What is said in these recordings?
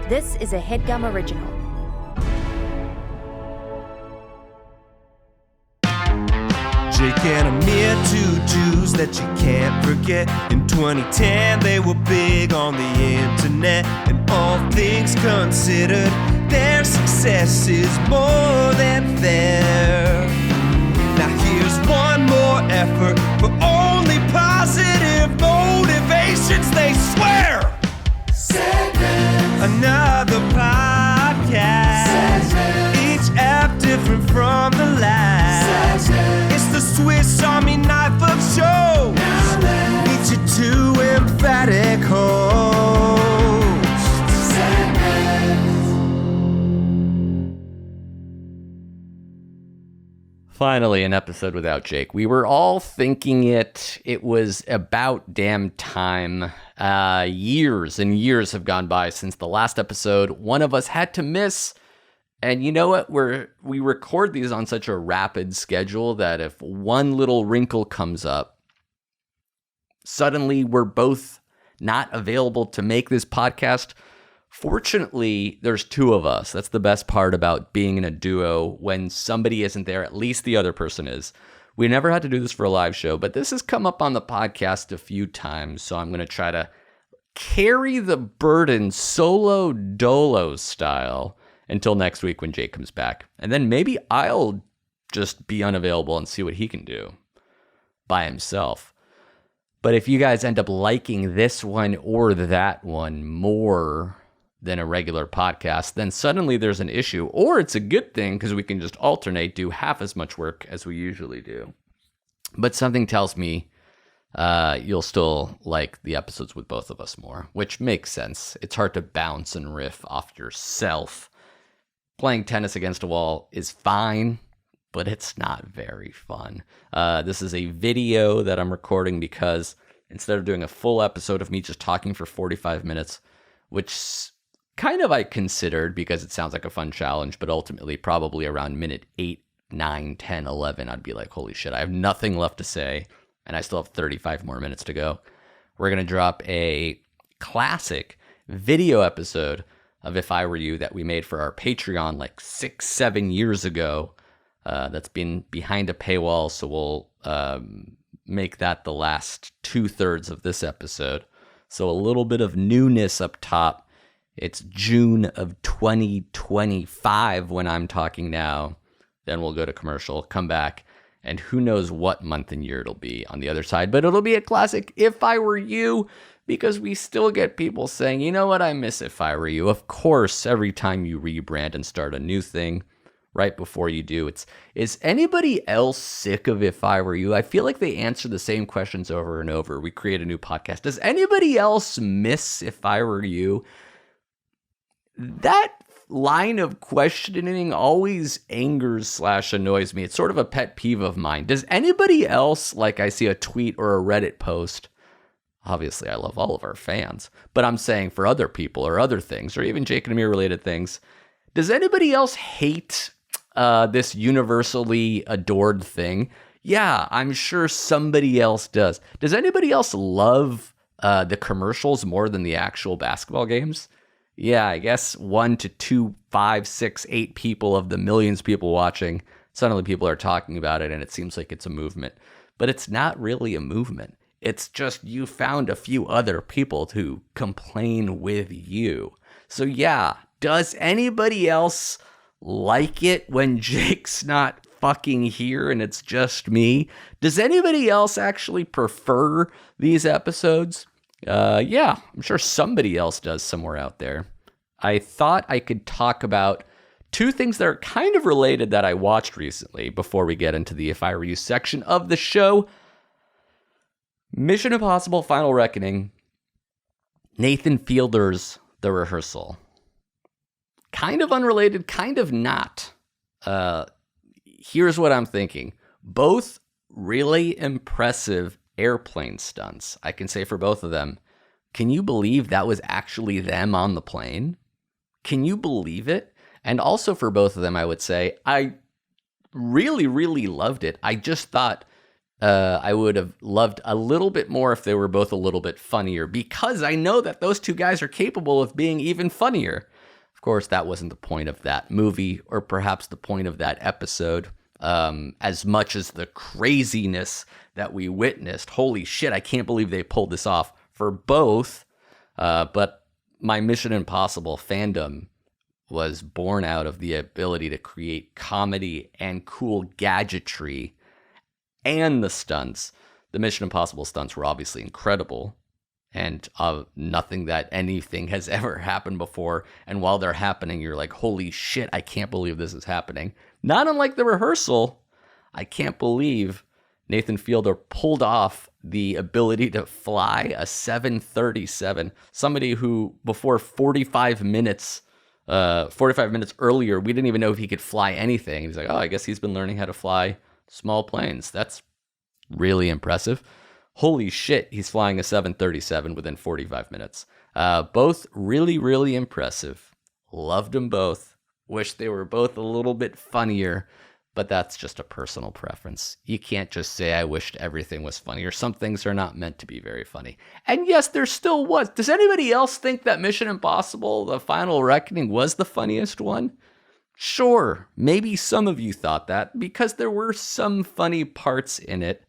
This is a Headgum original. Jake and Amir, two Jews that you can't forget. In 2010, they were big on the internet. And all things considered, their success is more than fair. Now here's one more effort for only positive motivations, they swear. Segment. Another podcast. Segment. Each app different from the last. Segment. It's the Swiss Army knife of shows. Meet your two emphatic hosts. Segment. Finally, an episode without Jake. We were all thinking it was about damn time. Years and years have gone by since the last episode. One of us had to miss. And you know what? We record these on such a rapid schedule that if one little wrinkle comes up, suddenly we're both not available to make this podcast. Fortunately, there's two of us. That's the best part about being in a duo. When somebody isn't there, at least the other person is. We never had to do this for a live show, but this has come up on the podcast a few times, so I'm going to try to carry the burden solo dolo style until next week when Jake comes back. And then maybe I'll just be unavailable and see what he can do by himself. But if you guys end up liking this one or that one more than a regular podcast, then suddenly there's an issue. Or it's a good thing because we can just alternate, do half as much work as we usually do. But something tells me you'll still like the episodes with both of us more, which makes sense. It's hard to bounce and riff off yourself. Playing tennis against a wall is fine, but it's not very fun. This is a video that I'm recording because instead of doing a full episode of me just talking for 45 minutes, which kind of I considered because it sounds like a fun challenge, but ultimately probably around minute 8, 9, 10, 11, I'd be like, holy shit, I have nothing left to say, and I still have 35 more minutes to go. We're going to drop a classic video episode of If I Were You that we made for our Patreon like 6-7 years ago. That's been behind a paywall, so we'll make that the last 2/3 of this episode. So a little bit of newness up top. It's June of 2025 when I'm talking now. Then we'll go to commercial, come back, and who knows what month and year it'll be on the other side. But it'll be a classic If I Were You, because we still get people saying, you know what, I miss If I Were You. Of course, every time you rebrand and start a new thing, right before you do, is anybody else sick of If I Were You? I feel like they answer the same questions over and over. We create a new podcast. Does anybody else miss If I Were You? That line of questioning always angers/annoys me. It's sort of a pet peeve of mine. Does anybody else, like I see a tweet or a Reddit post, obviously I love all of our fans, but I'm saying for other people or other things, or even Jake and Amir related things, does anybody else hate this universally adored thing? Yeah, I'm sure somebody else does. Does anybody else love the commercials more than the actual basketball games? Yeah, I guess 1 to 2, 5, 6, 8 people of the millions of people watching, suddenly people are talking about it and it seems like it's a movement. But it's not really a movement. It's just you found a few other people to complain with you. So yeah, does anybody else like it when Jake's not fucking here and it's just me? Does anybody else actually prefer these episodes? Yeah, I'm sure somebody else does somewhere out there. I thought I could talk about two things that are kind of related that I watched recently before we get into the If I Were You section of the show. Mission Impossible Final Reckoning, Nathan Fielder's The Rehearsal. Kind of unrelated, kind of not. Here's what I'm thinking. Both really impressive airplane stunts. I can say for both of them, can you believe that was actually them on the plane? Can you believe it? And also for both of them, I would say, I really, really loved it. I just thought I would have loved a little bit more if they were both a little bit funnier, because I know that those two guys are capable of being even funnier. Of course, that wasn't the point of that movie, or perhaps the point of that episode, as much as the craziness that we witnessed. Holy shit, I can't believe they pulled this off for both. But my Mission Impossible fandom was born out of the ability to create comedy and cool gadgetry and the stunts. The Mission Impossible stunts were obviously incredible and nothing that anything has ever happened before. And while they're happening, you're like, holy shit, I can't believe this is happening. Not unlike the rehearsal, I can't believe Nathan Fielder pulled off the ability to fly a 737. Somebody who, before 45 minutes earlier, we didn't even know if he could fly anything. He's like, oh, I guess he's been learning how to fly small planes. That's really impressive. Holy shit, he's flying a 737 within 45 minutes. Both really, really impressive. Loved them both. Wish they were both a little bit funnier, but that's just a personal preference. You can't just say, I wished everything was funnier. Some things are not meant to be very funny. And yes, there still was. Does anybody else think that Mission Impossible, The Final Reckoning, was the funniest one? Sure, maybe some of you thought that, because there were some funny parts in it.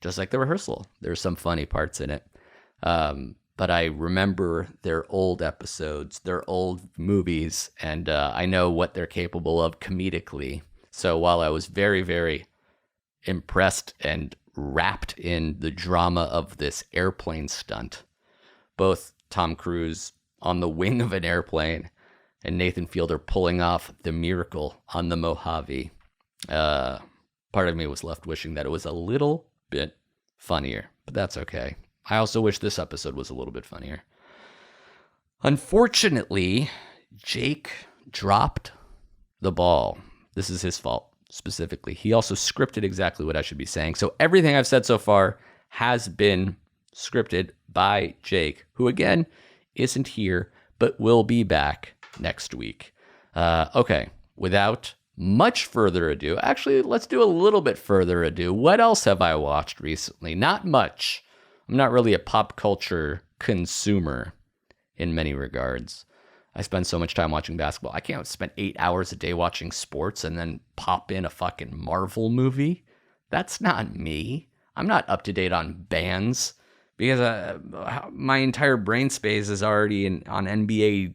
Just like the rehearsal, there's some funny parts in it. But I remember their old episodes, their old movies, and I know what they're capable of comedically. So while I was very, very impressed and wrapped in the drama of this airplane stunt, both Tom Cruise on the wing of an airplane and Nathan Fielder pulling off the miracle on the Mojave, part of me was left wishing that it was a little bit funnier, but that's okay. I also wish this episode was a little bit funnier. Unfortunately, Jake dropped the ball. This is his fault, specifically. He also scripted exactly what I should be saying. So everything I've said so far has been scripted by Jake, who again isn't here, but will be back next week. Okay, without much further ado, actually, let's do a little bit further ado. What else have I watched recently? Not much. I'm not really a pop culture consumer in many regards. I spend so much time watching basketball. I can't spend 8 hours a day watching sports and then pop in a fucking Marvel movie. That's not me. I'm not up to date on bands because my entire brain space is already on NBA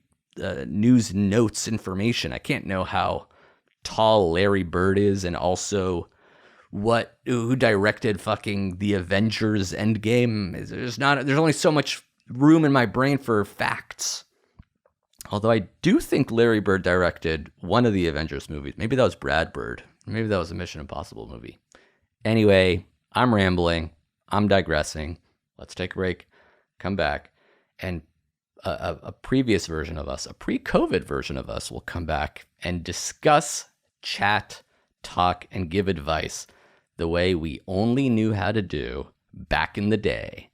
news notes information. I can't know how tall Larry Bird is and also who directed fucking the Avengers Endgame. There's only so much room in my brain for facts. Although I do think Larry Bird directed one of the Avengers movies. Maybe that was Brad Bird. Maybe that was a Mission Impossible movie. Anyway, I'm rambling. I'm digressing. Let's take a break, come back, and a previous version of us, a pre-COVID version of us, will come back and discuss, chat, talk, and give advice the way we only knew how to do back in the day.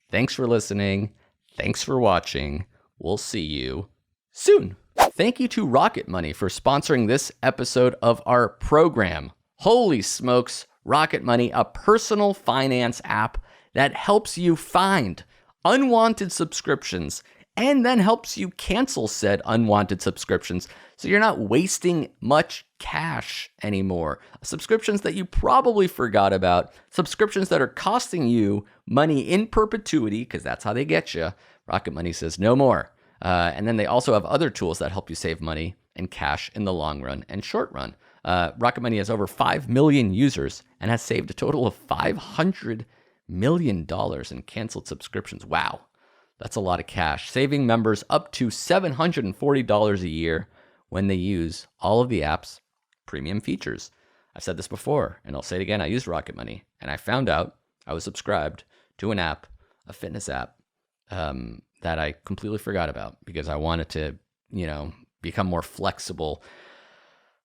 Thanks for listening. Thanks for watching. We'll see you soon. Thank you to Rocket Money for sponsoring this episode of our program. Holy smokes, Rocket Money, a personal finance app that helps you find unwanted subscriptions and then helps you cancel said unwanted subscriptions so you're not wasting much cash anymore. Subscriptions that you probably forgot about, subscriptions that are costing you money in perpetuity, because that's how they get you. Rocket Money says no more. And then they also have other tools that help you save money and cash in the long run and short run. Rocket Money has over 5 million users and has saved a total of $500 million in canceled subscriptions. Wow. That's a lot of cash, saving members up to $740 a year when they use all of the app's premium features. I've said this before, and I'll say it again. I used Rocket Money, and I found out I was subscribed to an app, a fitness app, that I completely forgot about because I wanted to, become more flexible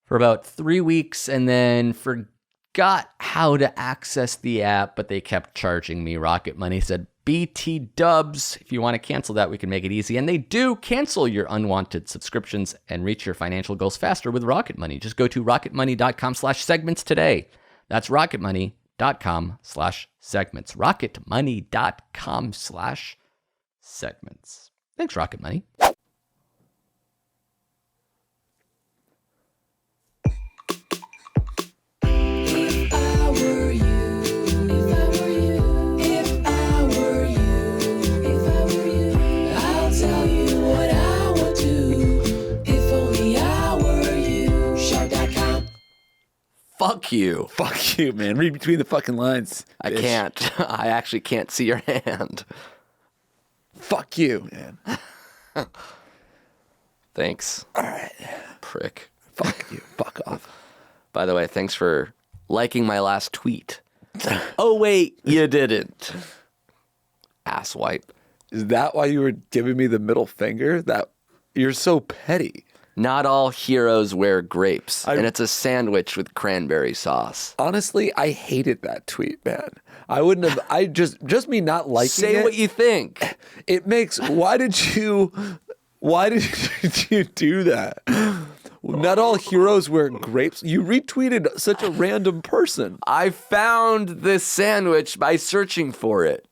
for about 3 weeks and then forgot how to access the app, but they kept charging me. Rocket Money said, BT dubs. If you want to cancel that, we can make it easy. And they do cancel your unwanted subscriptions and reach your financial goals faster with Rocket Money. Just go to rocketmoney.com/segments today. That's rocketmoney.com/segments. rocketmoney.com/segments. Thanks, Rocket Money. Fuck you. Fuck you, man. Read between the fucking lines. I bitch. can't. I actually can't see your hand. Fuck you, man. Thanks. All right. Prick. Fuck you. Fuck off. By the way, thanks for liking my last tweet. Oh, wait, you didn't. Asswipe. Is that why you were giving me the middle finger? That you're so petty. Not all heroes wear grapes, and it's a sandwich with cranberry sauce. Honestly, I hated that tweet, man. I wouldn't have. I just me not liking Say it. what you think. It makes. Why did you do that? Not all heroes wear grapes. You retweeted such a random person. I found this sandwich by searching for it.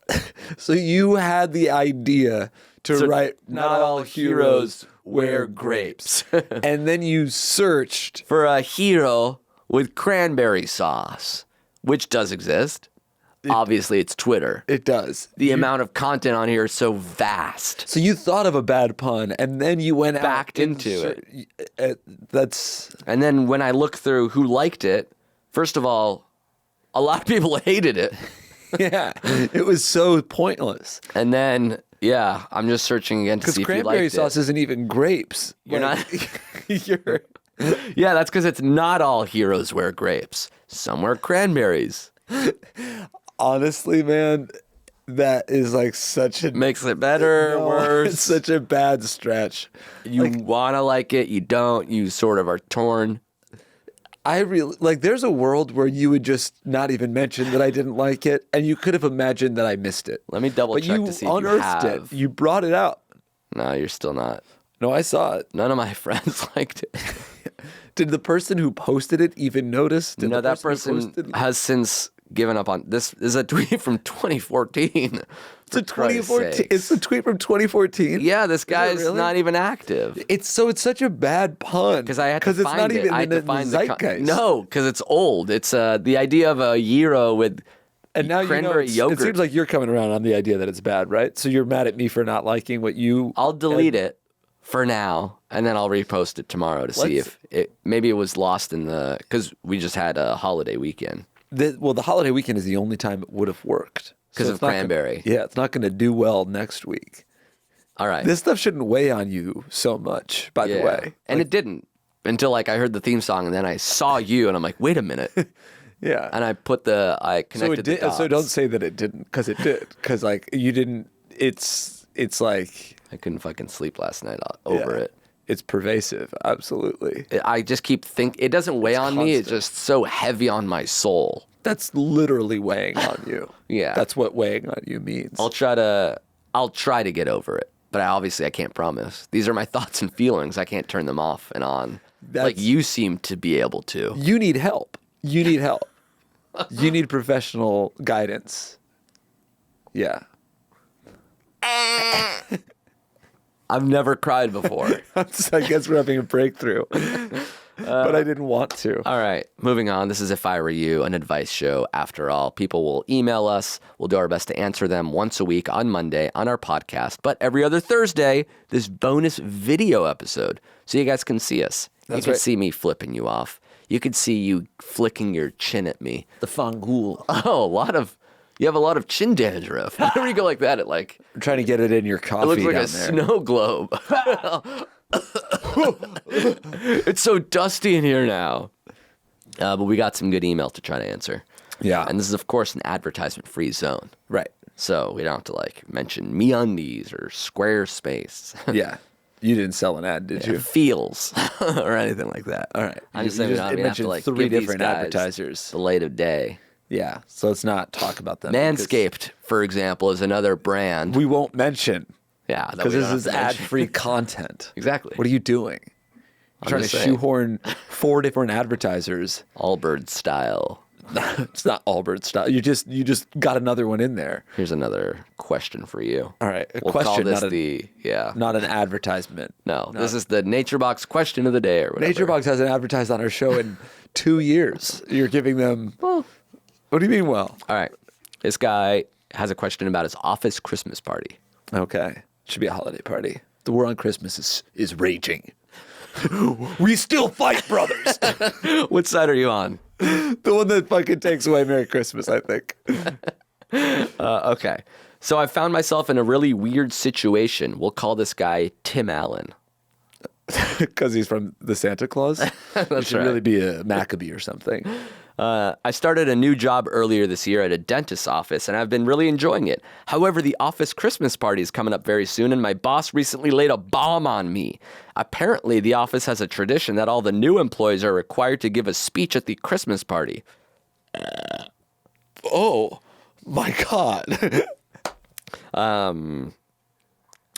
So you had the idea to write, not all heroes wear grapes. and then you searched. For a hero with cranberry sauce, which does exist. Obviously, it's Twitter. It does. The amount of content on here is so vast. So you thought of a bad pun, and then you went Backed out into it. That's And then when I look through who liked it, first of all, a lot of people hated it. yeah. It was so pointless. And then, yeah, I'm just searching again to see if you liked it. Because cranberry sauce isn't even grapes. You're not. You're. Yeah, that's because it's not all heroes wear grapes. Some wear cranberries. Honestly, man, that is like such a Makes it better, no, worse. It's such a bad stretch. You want to like it, you don't. You sort of are torn. I really like. There's a world where you would just not even mention that I didn't like it, and you could have imagined that I missed it. Let me double But check you to see if you unearthed have. it. You brought it out. No, you're still not. No, I saw it. None of my friends liked it. Did the person who posted it even notice? Did No, the that who person posted- has since given up on this. Is a tweet from 2014. It's a 2014. It's a tweet from 2014. Yeah, this guy's really? not even active. It's such a bad pun Because I had to it's find not it. even I in had to the find zeitgeist. No, because it's old. It's the idea of a gyro with And now cranberry it yogurt. seems like you're coming around on the idea that it's bad, right? So you're mad at me for not liking what you. I'll delete it for now, and then I'll repost it tomorrow to see Let's- if maybe it was lost in the because we just had a holiday weekend. The holiday weekend is the only time it would have worked. 'Cause of it's not gonna- cranberry. yeah, it's not going to do well next week. All right, This stuff shouldn't weigh on you so much, by the way. and it didn't until I heard the theme song, and then I saw you, and I'm like, wait a minute, Yeah. and I connected So it did. the dots. So don't say that it didn't, because it did. Because like you didn't. It's like I couldn't fucking sleep last night over yeah, it. It's pervasive. Absolutely. I just keep thinking it doesn't weigh on me. It's constant. just so heavy on my soul. That's literally weighing on you. Yeah. That's what weighing on you means. I'll try to get over it, but I can't promise. These are my thoughts and feelings. I can't turn them off and on. Like you seem to be able to. You need help. You need help. You need professional guidance. Yeah. I've never cried before. I guess we're having a breakthrough. But I didn't want to. All right, moving on. This is If I Were You, an advice show. After all, people will email us. We'll do our best to answer them once a week on Monday on our podcast. But every other Thursday, this bonus video episode. So you guys can see us. You can right. see me flipping you off. You could see you flicking your chin at me. The fangul. Oh, you have a lot of chin dandruff. Whenever you go like that, I'm trying to get it in your coffee. it looks like down a there. snow globe. It's so dusty in here now. But we got some good email to try to answer. Yeah. And this is, of course, an advertisement-free zone. Right. So we don't have to, mention MeUndies or Squarespace. Yeah. You didn't sell an ad, did you? Feels or anything like that. All right. I'm just You saying we don't even have to, mentioned three give these different guys advertisers. the light of day. Yeah. So let's not talk about them. because Manscaped, for example, is another brand. We won't mention. Yeah. that Because we this don't is have to mention. ad-free content. Exactly. What are you doing? You're trying to just saying. shoehorn 4 different advertisers. Allbirds style. It's not Allbirds style. You just got another one in there. Here's another question for you. All right, a We'll call question, this not not an advertisement. No, this is the Nature Box question of the day or whatever. Nature Box hasn't advertised on our show in 2 years. You're giving them. What do you mean? Well, All right. This guy has a question about his office Christmas party. okay, should be a holiday party. The war on Christmas is raging. We still fight, brothers. What side are you on? The one that fucking takes away Merry Christmas, I think. Okay. So I found myself in a really weird situation. We'll call this guy Tim Allen. Because he's from the Santa Claus? That should right. really be a Maccabee or something. I started a new job earlier this year at a dentist's office, and I've been really enjoying it. However, the office Christmas party is coming up very soon, and my boss recently laid a bomb on me. Apparently, the office has a tradition that all the new employees are required to give a speech at the Christmas party. Oh, my God.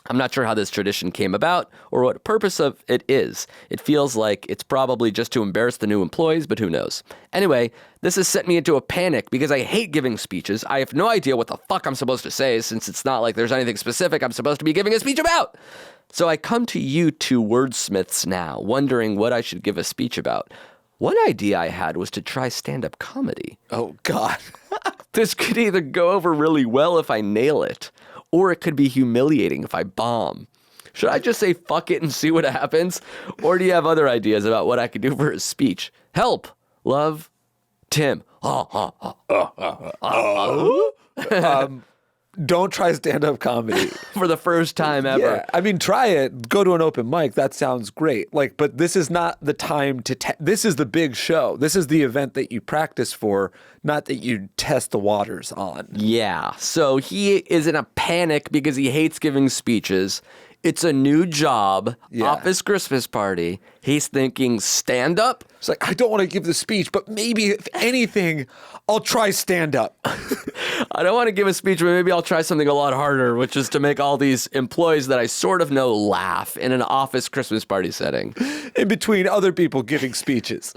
I'm not sure how this tradition came about or what purpose of it is. It feels like it's probably just to embarrass the new employees, but who knows. Anyway, this has sent me into a panic because I hate giving speeches. I have no idea what the fuck I'm supposed to say since it's not like there's anything specific I'm supposed to be giving a speech about. So I come to you two wordsmiths now, wondering what I should give a speech about. One idea I had was to try stand-up comedy. Oh, God. This could either go over really well if I nail it, or it could be humiliating if I bomb. Should I just say fuck it and see what happens? Or do you have other ideas about what I could do for a speech? Help. Love, Tim. Don't try stand-up comedy. For the first time ever. Yeah, I mean, try it. Go to an open mic. That sounds great. Like, but this is not the time to. This is the big show. This is the event that you practice for, not that you test the waters on. Yeah. So he is in a panic because he hates giving speeches. It's a new job, office Christmas party. He's thinking stand up. It's like, I don't want to give the speech, but maybe if anything, I'll try stand up. I don't want to give a speech, but maybe I'll try something a lot harder, which is to make all these employees that I sort of know laugh in an office Christmas party setting. In between other people giving speeches.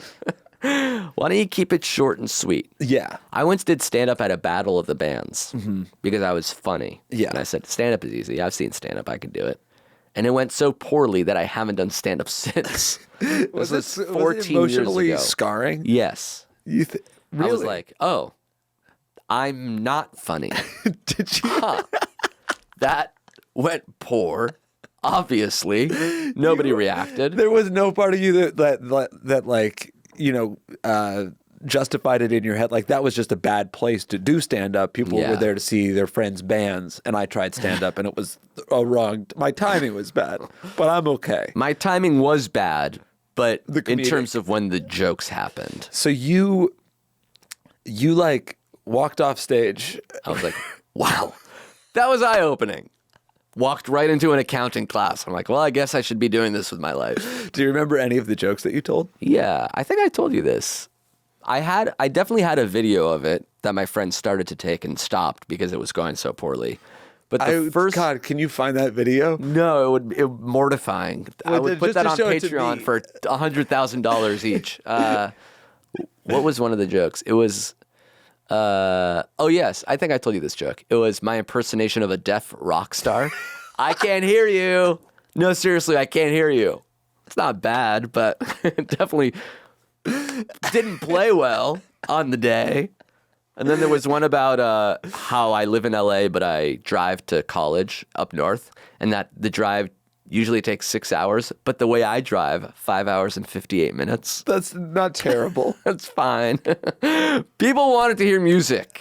Why don't you keep it short and sweet? Yeah. I once did stand up at a battle of the bands because I was funny. Yeah. And I said, stand up is easy. I've seen stand up. I can do it. And it went so poorly that I haven't done stand up since. Was this it 14 emotionally years ago. scarring? Yes. Really? I was like, oh, I'm not funny. Did you? That went poor. Obviously, nobody reacted. There was no part of you that like, you know, justified it in your head. Like, that was just a bad place to do stand up. People Yeah. were there to see their friends' bands, and I tried stand up, and it was a wrong. My timing was bad, but I'm okay. My timing was bad, but in comedic. terms of when the jokes happened, So you like walked off stage. I was like, wow, that was eye opening. Walked right into an accounting class. I'm like, well, I guess I should be doing this with my life. Do you remember any of the jokes that you told? Yeah, I think I told you this. I definitely had a video of it that my friend started to take and stopped because it was going so poorly. But the first, God, can you find that video? no, it would mortifying. I Well, would put just that to on show it to Patreon me. for $100,000 each. What was one of the jokes? It was, oh yes, I think I told you this joke. It was my impersonation of a deaf rock star. I can't hear you. No, seriously, I can't hear you. It's not bad, but it definitely didn't play well on the day. And then there was one about how I live in LA, but I drive to college up north, and that the drive usually takes 6 hours, but the way I drive, 5 hours and 58 minutes. That's not terrible. That's fine. People wanted to hear music.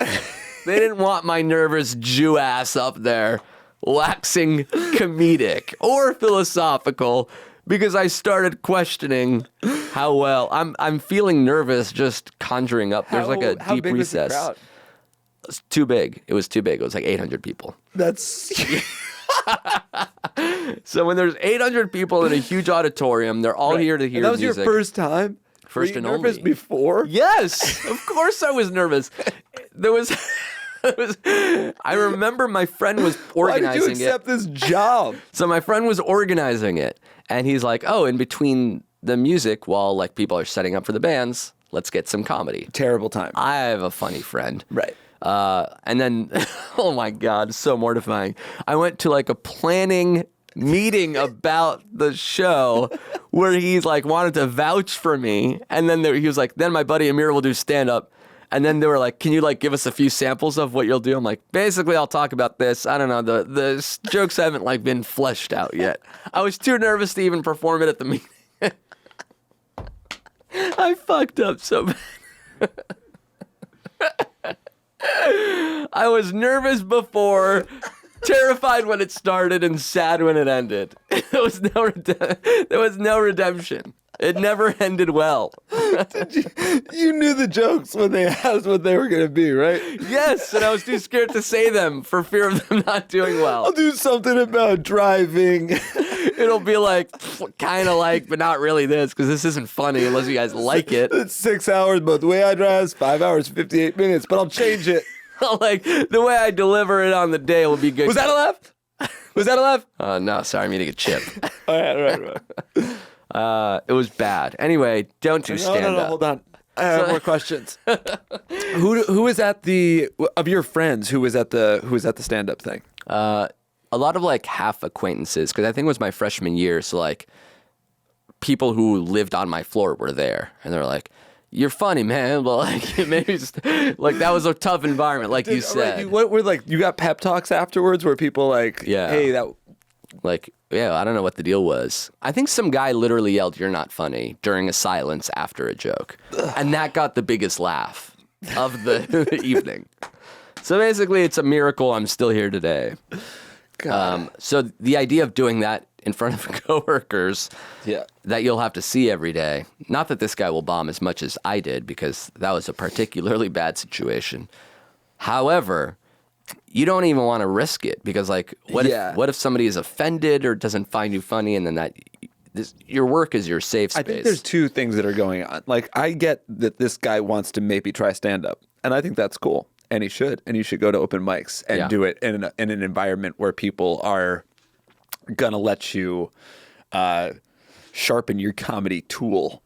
They didn't want my nervous Jew ass up there waxing comedic or philosophical, because I started questioning how well I'm feeling nervous just conjuring up. There's like a How deep big was the recess. crowd? It's too big. It was too big. It was like 800 people. That's So when there's 800 people in a huge auditorium, they're all here to hear And that was music. your first time? First Were you and nervous only. before? Yes, of course I was nervous. There was, I remember my friend was Why did organizing you accept this job? So my friend was organizing it, and he's like, oh, in between the music, while like people are setting up for the bands, let's get some comedy. Terrible time. I have a funny friend. Right. And then, oh my God, so mortifying. I went to like a planning meeting about the show where he's like wanted to vouch for me. And then he was like, then my buddy Amir will do stand up. And then they were like, can you like give us a few samples of what you'll do? I'm like, basically I'll talk about this. I don't know. The jokes haven't like been fleshed out yet. I was too nervous to even perform it at the meeting. I fucked up so bad. I was nervous before, terrified when it started, and sad when it ended. There was no redemption. It never ended well. You knew the jokes when they asked what they were going to be, right? Yes, and I was too scared to say them for fear of them not doing well. I'll do something about driving. It'll be like, kind of like, but not really this, because this isn't funny unless you guys like it. It's 6 hours, but the way I drive is 5 hours, 58 minutes, but I'll change it. Like, the way I deliver it on the day will be good. Was that a laugh? Was that a laugh? No, sorry, I'm eating a chip. All right. It was bad. Anyway, don't do stand No, up. hold on. I have more questions. Who was at of your friends, who was at the stand-up thing? A lot of like half acquaintances, because I think it was my freshman year. So like people who lived on my floor were there, and they're like, "You're funny, man," but like maybe just, like that was a tough environment, like you said. What were like? You got pep talks afterwards where people like, Yeah. hey, that. Like, yeah, I don't know what the deal was. I think some guy literally yelled, "You're not funny," during a silence after a joke. And that got the biggest laugh of the evening. So basically, it's a miracle I'm still here today. So the idea of doing that in front of coworkers that you'll have to see every day, not that this guy will bomb as much as I did, because that was a particularly bad situation. However, you don't even want to risk it, because like, what if somebody is offended or doesn't find you funny, and then your work is your safe space. I think there's two things that are going on. Like, I get that this guy wants to maybe try stand-up, and I think that's cool. And you should go to open mics and do it in an environment where people are gonna let you sharpen your comedy tool.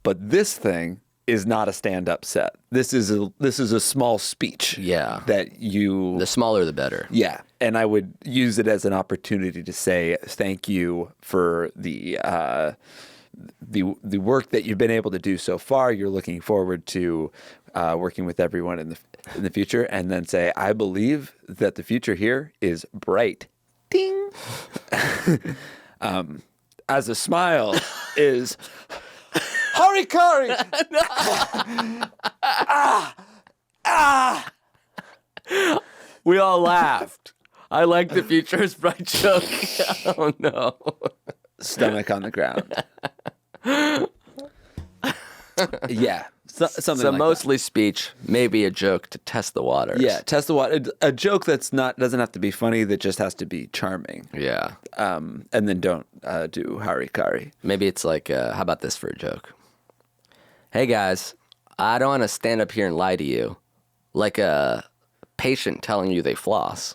But this thing is not a stand-up set. This is a small speech. Yeah. That you. The smaller, the better. Yeah, and I would use it as an opportunity to say thank you for the work that you've been able to do so far. You're looking forward to working with everyone in the future, and then say, I believe that the future here is bright. Ding. As a smile is harikari. We all laughed. I like the future is bright joke. Oh no. Stomach on the ground. Yeah. Something So like mostly speech, maybe a joke to test the waters. that. Yeah, test the water. A joke doesn't have to be funny, that just has to be charming. Yeah. And then don't do harikari. Maybe it's like, how about this for a joke? Hey guys, I don't want to stand up here and lie to you, like a patient telling you they floss.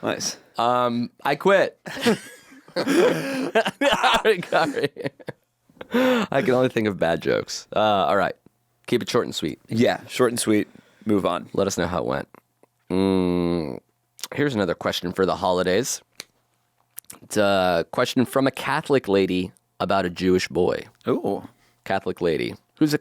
Nice. I quit. Harikari. I can only think of bad jokes. All right. Keep it short and sweet. Yeah, short and sweet. Move on. Let us know how it went. Here's another question for the holidays. It's a question from a Catholic lady about a Jewish boy. Ooh. Catholic lady. Who's a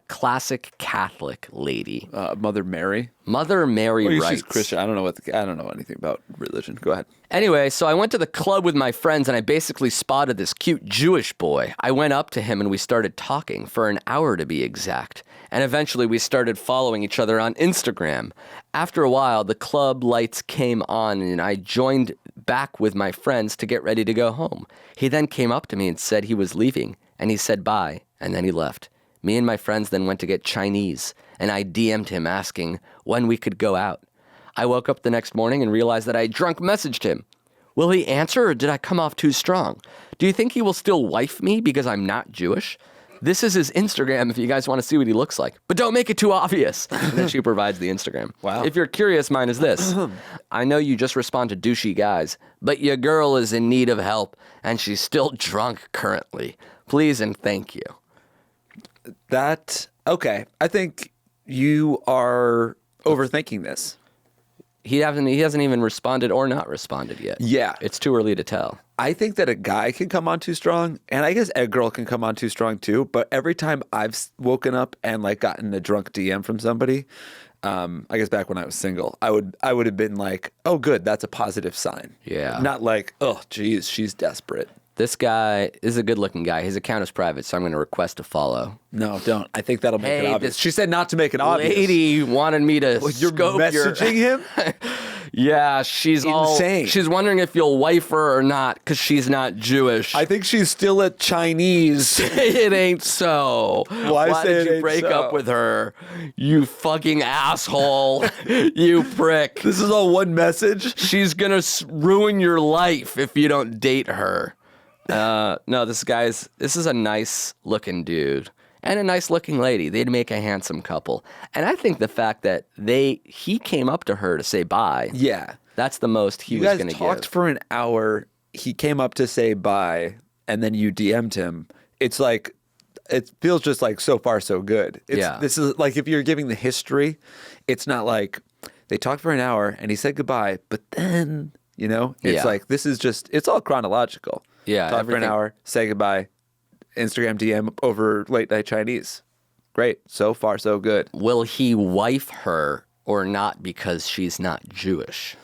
classic Catholic lady? Mother Mary. Mother Mary writes. She's Christian. I don't know anything about religion. Go ahead. Anyway, so I went to the club with my friends and I basically spotted this cute Jewish boy. I went up to him and we started talking for an hour to be exact. And eventually we started following each other on Instagram. After a while, the club lights came on and I joined back with my friends to get ready to go home. He then came up to me and said he was leaving and he said bye and then he left. Me and my friends then went to get Chinese, and I DM'd him asking when we could go out. I woke up the next morning and realized that I drunk messaged him. Will he answer, or did I come off too strong? Do you think he will still wife me because I'm not Jewish? This is his Instagram if you guys want to see what he looks like. But don't make it too obvious. And then she provides the Instagram. Wow. If you're curious, mine is this. I know you just respond to douchey guys, but your girl is in need of help, and she's still drunk currently. Please and thank you. Okay. I think you are overthinking this. He hasn't even responded or not responded yet. Yeah. It's too early to tell. I think that a guy can come on too strong, and I guess a girl can come on too strong too. But every time I've woken up and like gotten a drunk DM from somebody, I guess back when I was single, I would have been like, oh, good, that's a positive sign. Yeah. Not like, oh, geez, she's desperate. This guy is a good-looking guy. His account is private, so I'm going to request a follow. No, don't. I think that'll make Hey, it obvious. this She said not to make it obvious. Lady wanted me to You're scope messaging him? Yeah, she's Insane. She's wondering if you'll wife her or not because she's not Jewish. I think she's still at Chinese. It ain't so. Why say did it you ain't break so? up with her? You fucking asshole. You prick. This is all one message? She's gonna ruin your life if you don't date her. No, this is a nice looking dude and a nice looking lady. They'd make a handsome couple. And I think the fact that he came up to her to say bye. Yeah. That's the most he You was guys going to talked give. for an hour. He came up to say bye, and then you DM'd him. It's like, it feels just like so far so good. Yeah. This is like, if you're giving the history, it's not like they talked for an hour and he said goodbye, but then, it's Yeah. like, this is just, it's all chronological. Yeah, Talk for an hour, say goodbye, Instagram DM over late night Chinese. Great. So far so good. Will he wife her or not because she's not Jewish?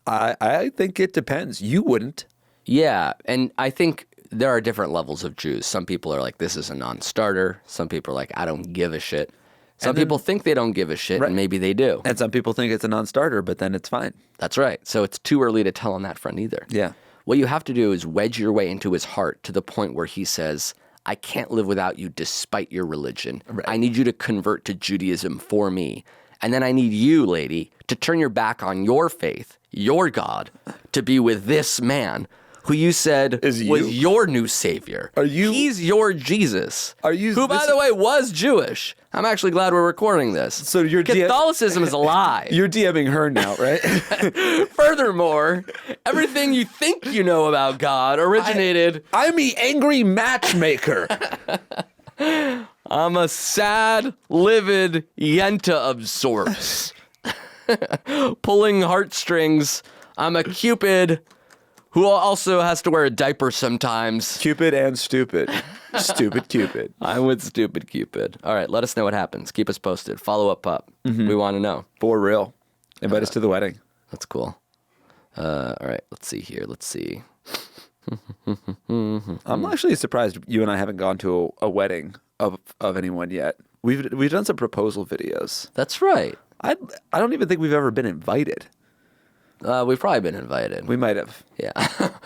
I think it depends. You wouldn't. Yeah, and I think there are different levels of Jews. Some people are like, this is a non-starter. Some people are like, I don't give a shit. Some people think they don't give a shit, and maybe they do. And some people think it's a non-starter, but then it's fine. That's right. So it's too early to tell on that front either. Yeah. What you have to do is wedge your way into his heart to the point where he says, I can't live without you despite your religion. Right. I need you to convert to Judaism for me. And then I need you, lady, to turn your back on your faith, your God, to be with this man who you said was your new savior. He's your Jesus. Who, by the way, was Jewish. I'm actually glad we're recording this. So you're Catholicism is a lie. You're DMing her now, right? Furthermore, everything you think you know about God originated. I'm the angry matchmaker. I'm a sad, livid yenta of sorts. Pulling heartstrings. I'm a Cupid who also has to wear a diaper sometimes. Cupid and stupid. Stupid Cupid. I'm with stupid Cupid. All right, let us know what happens. Keep us posted. Follow up. Mm-hmm. We want to know. For real. Invite us to the wedding. That's cool. All right, let's see here. Let's see. I'm actually surprised you and I haven't gone to a wedding of anyone yet. We've done some proposal videos. That's right. I don't even think we've ever been invited. We've probably been invited. We might have. Yeah.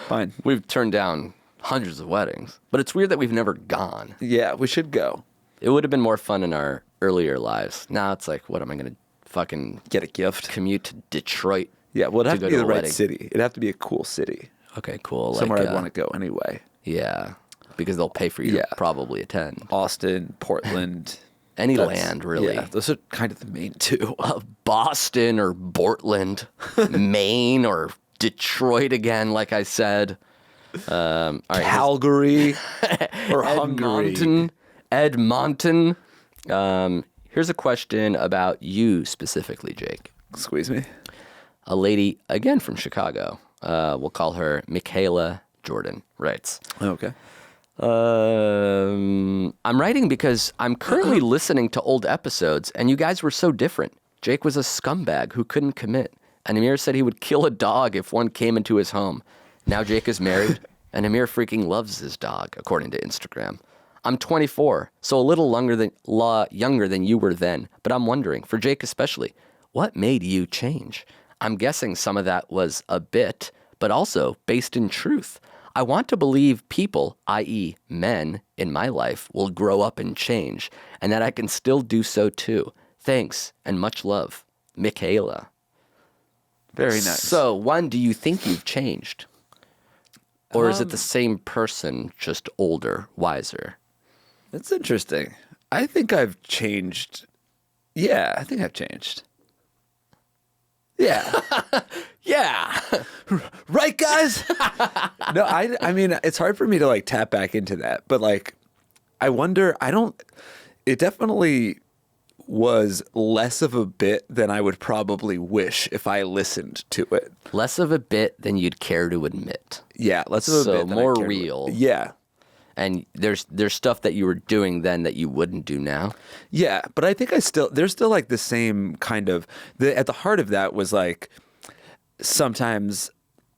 Fine. We've turned down hundreds of weddings, but it's weird that we've never gone. Yeah, we should go. It would have been more fun in our earlier lives. Now it's like, what am I going to fucking Get a gift. commute to Detroit? Yeah, well, it'd have to to go be to the a right wedding? city. It'd have to be a cool city. Okay, cool. Somewhere like, I'd want to go anyway. Yeah, because they'll pay for you to probably attend. Austin, Portland. Any land, really. Yeah, those are kind of the main two. Boston or Portland, Maine or Detroit again, like I said. All right, Calgary or Hungary. Edmonton. Here's a question about you specifically, Jake. Squeeze me. A lady, again from Chicago, we'll call her Michaela Jordan, writes. Okay. I'm writing because I'm currently listening to old episodes, and you guys were so different. Jake was a scumbag who couldn't commit, and Amir said he would kill a dog if one came into his home. Now Jake is married, and Amir freaking loves his dog, according to Instagram. I'm 24, so a little younger than you were then, but I'm wondering, for Jake especially, what made you change? I'm guessing some of that was a bit, but also based in truth. I want to believe people, i.e. men, in my life will grow up and change, and that I can still do so too. Thanks, and much love. Michaela. Very nice. So, one, do you think you've changed? Or is it the same person, just older, wiser? That's interesting. I think I've changed. Yeah, I think I've changed. Yeah. Yeah. Right, guys? No, I mean, it's hard for me to like tap back into that. But like, I wonder, it definitely was less of a bit than I would probably wish if I listened to it. Less of a bit than you'd care to admit. Yeah, less of a So bit than I more cared to- real. Yeah. And there's stuff that you were doing then that you wouldn't do now. Yeah, but I think there's still like the same kind of, at the heart of that was like, sometimes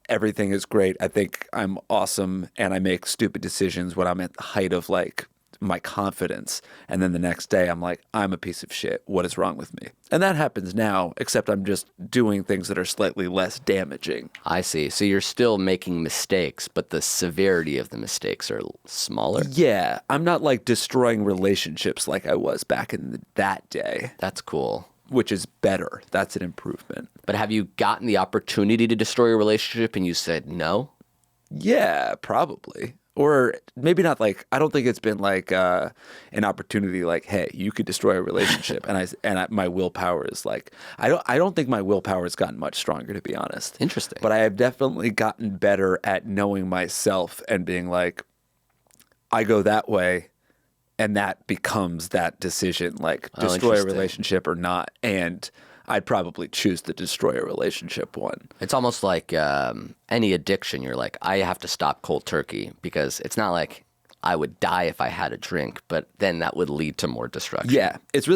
everything is great. I think I'm awesome, and I make stupid decisions when I'm at the height of like my confidence. And then the next day I'm like, I'm a piece of shit. What is wrong with me? And that happens now, except I'm just doing things that are slightly less damaging. I see. So you're still making mistakes, but the severity of the mistakes are smaller? Yeah. I'm not like destroying relationships like I was back in that day. That's cool. Which is better. That's an improvement. But have you gotten the opportunity to destroy a relationship and you said no? Yeah, probably. Or maybe not like, I don't think it's been like an opportunity like, hey, you could destroy a relationship. My willpower is like, I don't think my willpower has gotten much stronger, to be honest. Interesting. But I have definitely gotten better at knowing myself and being like, I go that way, and that becomes that decision, like destroy a relationship or not. And I'd probably choose the destroy a relationship one. It's almost like any addiction. You're like, I have to stop cold turkey, because it's not like I would die if I had a drink, but then that would lead to more destruction. Yeah, it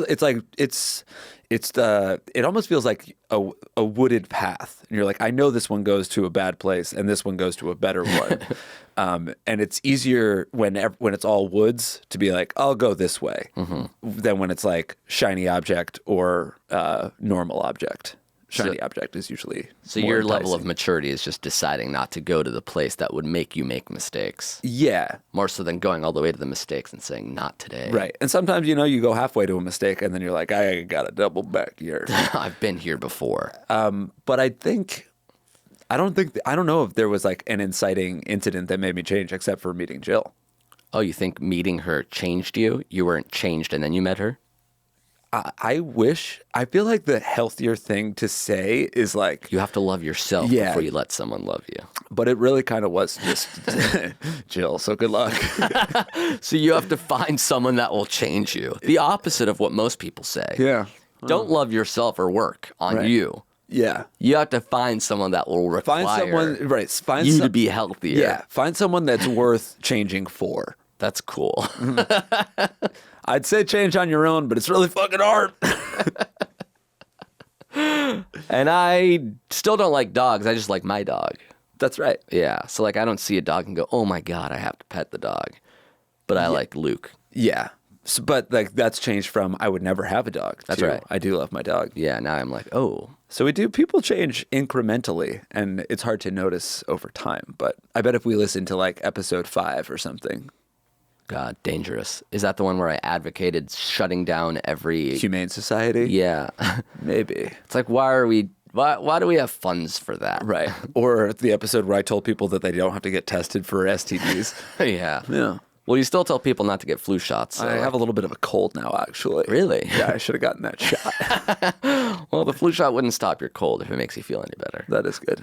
almost feels like a wooded path. And you're like, I know this one goes to a bad place and this one goes to a better one. And it's easier when it's all woods to be like, I'll go this way, than when it's like shiny object or normal object. Shiny object is usually So more your level enticing. of maturity is just deciding not to go to the place that would make you make mistakes. Yeah. More so than going all the way to the mistakes and saying, not today. Right. And sometimes, you go halfway to a mistake and then you're like, I got to double back here. I've been here before. But I don't know if there was like an inciting incident that made me change except for meeting Jill. Oh, you think meeting her changed you? You weren't changed and then you met her? I feel like the healthier thing to say is like, You have to love yourself before you let someone love you. but it really kind of was just Jill. So good luck. So you have to find someone that will change you. The opposite of what most people say. Yeah. Don't love yourself or work on Right. you. Yeah. You have to find someone that will require Find someone, right. Find you to be healthier. Yeah. Find someone that's worth changing for. That's cool. I'd say change on your own, but it's really fucking hard. And I still don't like dogs. I just like my dog. That's right. Yeah. So like I don't see a dog and go, oh my God, I have to pet the dog. But I like Luke. Yeah. So, but like that's changed from I would never have a dog. That's to, right. I do love my dog. Yeah. Now I'm like, oh. So people change incrementally, and it's hard to notice over time. But I bet if we listen to like episode 5 or something, God, dangerous. Is that the one where I advocated shutting down every... Humane Society? Yeah. Maybe. It's like, why do we have funds for that? Right. Or the episode where I told people that they don't have to get tested for STDs. Yeah. Yeah. Well, you still tell people not to get flu shots. So I have a little bit of a cold now, actually. Really? Yeah, I should have gotten that shot. Well, the flu shot wouldn't stop your cold if it makes you feel any better. That is good.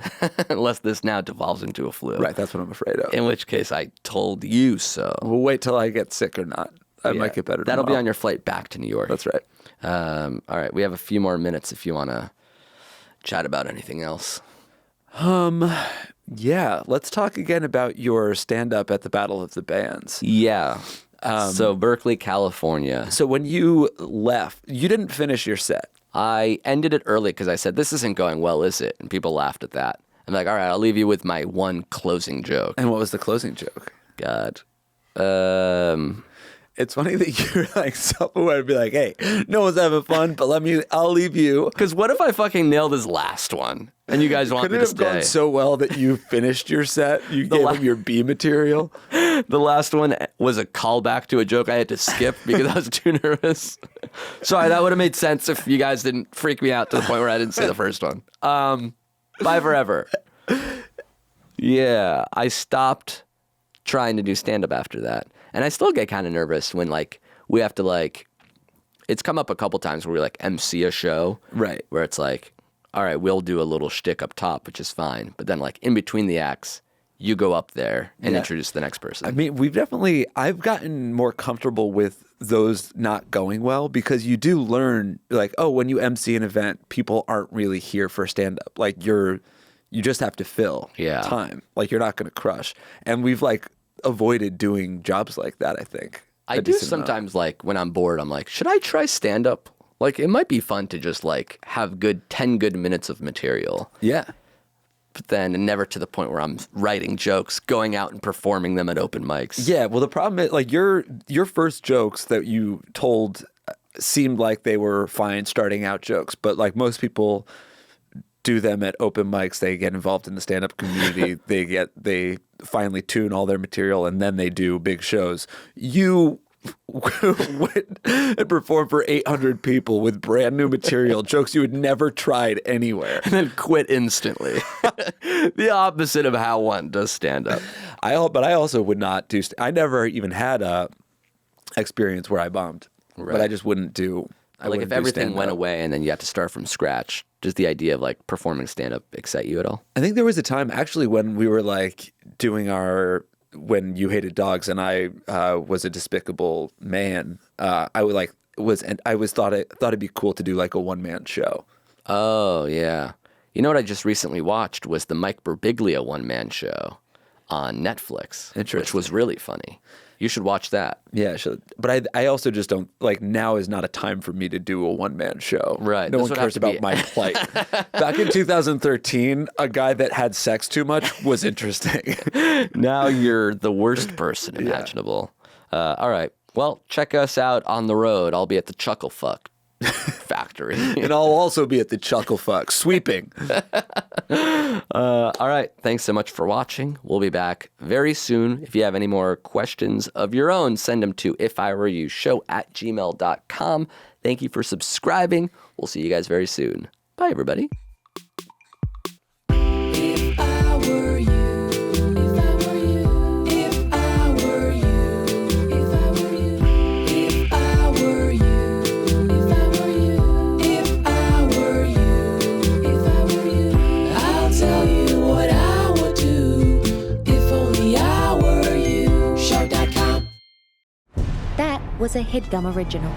Unless this now devolves into a flu. Right, that's what I'm afraid of. In which case, I told you so. We'll wait till I get sick or not. I might get better That'll be tomorrow. on your flight back to New York. That's right. All right, we have a few more minutes if you want to chat about anything else. Yeah, let's talk again about your stand-up at the Battle of the Bands. Yeah. So Berkeley, California. So when you left, you didn't finish your set. I ended it early because I said, this isn't going well, is it? And people laughed at that. I'm like, all right, I'll leave you with my one closing joke. And what was the closing joke? God. It's funny that you're like self-aware to be like, hey, no one's having fun, but I'll leave you. Because what if I fucking nail this last one and you guys want Could me it to have gone stay? so well that you finished your set? You gave them your B material? The last one was a callback to a joke I had to skip because I was too nervous. Sorry, that would have made sense if you guys didn't freak me out to the point where I didn't say the first one. Bye forever. Yeah, I stopped trying to do stand-up after that. And I still get kind of nervous when, like, we have to, like, it's come up a couple times where we, like, MC a show. Right. Where it's like, all right, we'll do a little shtick up top, which is fine. But then, like, in between the acts, you go up there and introduce the next person. I mean, I've gotten more comfortable with those not going well because you do learn, like, oh, when you MC an event, people aren't really here for stand-up. Like, you just have to fill time. Like, you're not going to crush. And we've, like, avoided doing jobs like that, I think. I do sometimes, like, when I'm bored, I'm like, should I try stand-up? Like, it might be fun to just, like, have 10 good minutes of material. Yeah. but then never to the point where I'm writing jokes, going out and performing them at open mics. Yeah, well, the problem is, like, your first jokes that you told seemed like they were fine starting out jokes, but like most people do them at open mics, they get involved in the stand-up community, they finally tune all their material, and then they do big shows. You went and performed for 800 people with brand new material, jokes you had never tried anywhere, And then quit instantly. The opposite of how one does stand-up. But I also would not do. I never even had a experience where I bombed, but I just wouldn't do. Like if everything went away and then you had to start from scratch, does the idea of like performing stand-up excite you at all? I think there was a time actually when we were like doing when You Hated Dogs and I was a despicable man. I thought it'd be cool to do like a one-man show. Oh yeah. You know what I just recently watched was the Mike Birbiglia one-man show on Netflix, which was really funny. You should watch that. Yeah, but I also just don't, like, now is not a time for me to do a one-man show. Right. No one cares about my plight. Back in 2013, a guy that had sex too much was interesting. Now you're the worst person imaginable. All right. Well, check us out on the road. I'll be at the Chuckle Fuck factory. And I'll also be at the Chuckle Fuck sweeping. All right. Thanks so much for watching. We'll be back very soon. If you have any more questions of your own, send them to ifiwereyoushow@gmail.com. Thank you for subscribing. We'll see you guys very soon. Bye, everybody. Was a Headgum original.